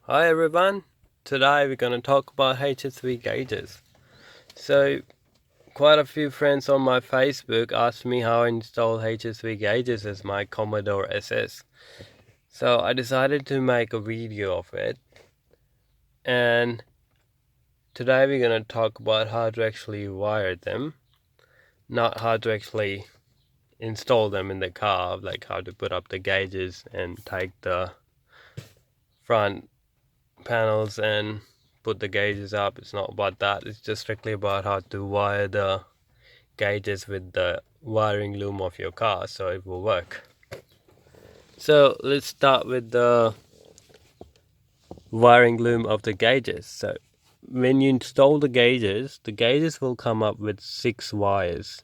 Hi everyone, today we're going to talk about HSV gauges. So quite a few friends on my Facebook asked me how I install HSV gauges as my Commodore SS. So I decided to make a video of it, and today we're going to talk about how to actually wire them, not how to actually install them in the car, like how to put up the gauges and take the front panels and put the gauges up. It's not about that, it's just strictly about how to wire the gauges with the wiring loom of your car so it will work. So let's start with the wiring loom of the gauges. So when you install the gauges will come up with 6 wires,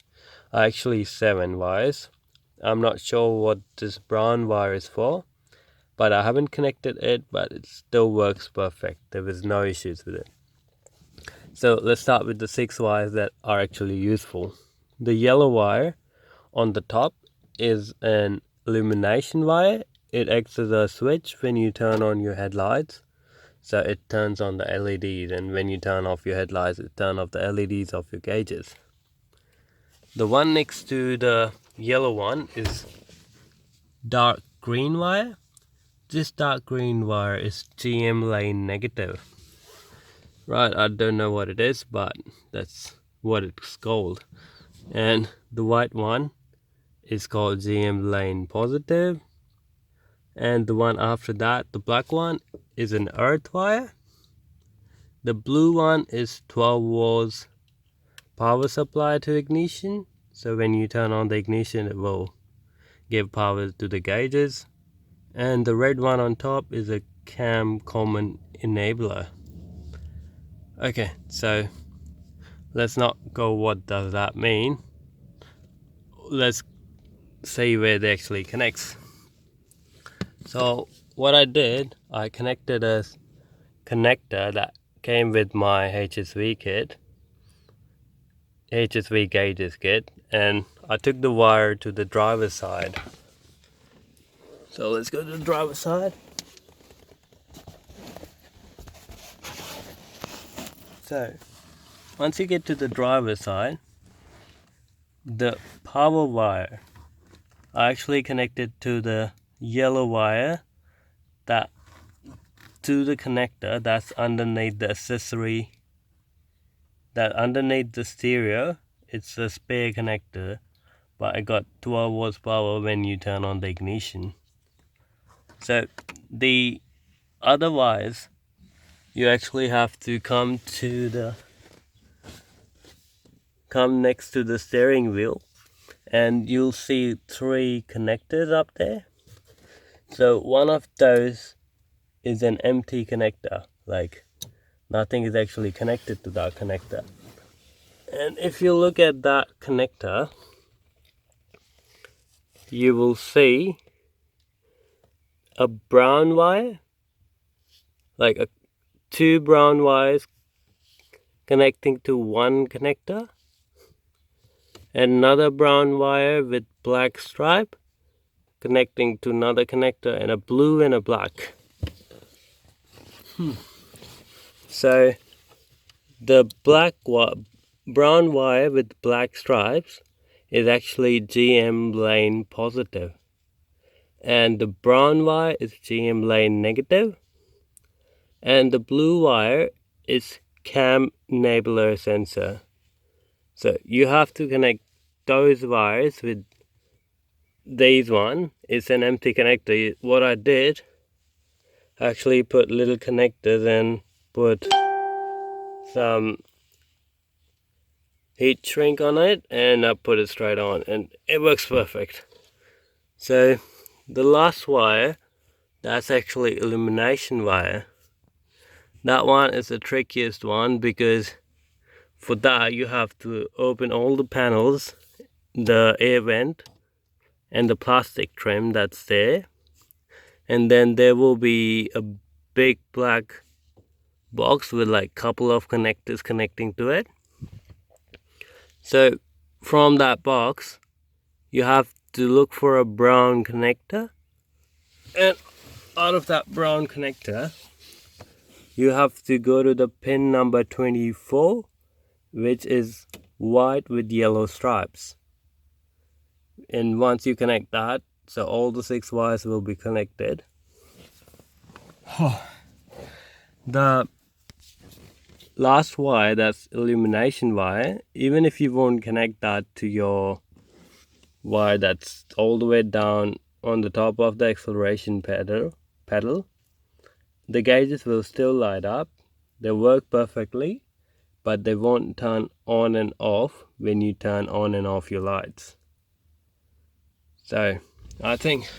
actually 7 wires. I'm not sure what this brown wire is for, but I haven't connected it, but it still works perfect. There was no issues with it. So let's start with the 6 wires that are actually useful. The yellow wire on the top is an illumination wire. It acts as a switch when you turn on your headlights. So it turns on the LEDs, and when you turn off your headlights, it turns off the LEDs of your gauges. The one next to the yellow one is dark green wire. This dark green wire is GM lane negative. Right, I don't know what it is, but that's what it's called. And the white one is called GM lane positive. And the one after that, the black one, is an earth wire. The blue one is 12 volts power supply to ignition. So when you turn on the ignition, it will give power to the gauges. And the red one on top is a cam common enabler. Okay, so let's not go what does that mean. Let's see where they actually connects. So what I did, I connected a connector that came with my HSV gauges kit, and I took the wire to the driver's side. So let's go to the driver's side. So once you get to the driver's side, the power wire I actually connected to the yellow wire that to the connector that's underneath the accessory, that underneath the stereo. It's a spare connector, but I got 12 volts power when you turn on the ignition. So the other wires, you actually have to come next to the steering wheel, and you'll see 3 connectors up there. So one of those is an empty connector, like nothing is actually connected to that connector. And if you look at that connector, you will see a brown wire, like 2 brown wires connecting to one connector, and another brown wire with black stripe connecting to another connector, and a blue and a black. So the brown wire with black stripes is actually GM lane positive, and the brown wire is GM lane negative, and the blue wire is cam enabler sensor. So you have to connect those wires with these one. It's an empty connector. What I did, actually put little connectors and put some heat shrink on it, and I put it straight on, and it works perfect. So the last wire, that's actually illumination wire. That one is the trickiest one, because for that you have to open all the panels, the air vent and the plastic trim that's there, and then there will be a big black box with like couple of connectors connecting to it. So from that box you have to look for a brown connector, and out of that brown connector you have to go to the pin number 24, which is white with yellow stripes. And once you connect that, so all the 6 wires will be connected. The last wire, that's illumination wire, even if you won't connect that to your wire that's all the way down on the top of the acceleration pedal, the gauges will still light up. They work perfectly, but they won't turn on and off when you turn on and off your lights. So I think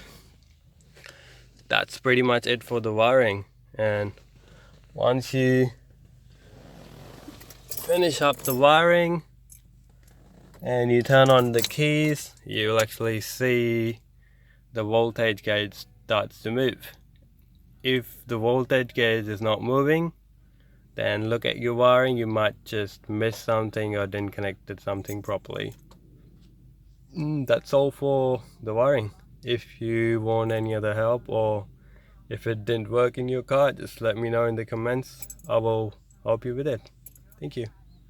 that's pretty much it for the wiring. And once you finish up the wiring and you turn on the keys, you'll actually see the voltage gauge starts to move. If the voltage gauge is not moving, then look at your wiring. You might just miss something or didn't connect it something properly. That's all for the wiring. If you want any other help, or if it didn't work in your car, just let me know in the comments. I will help you with it. Thank you.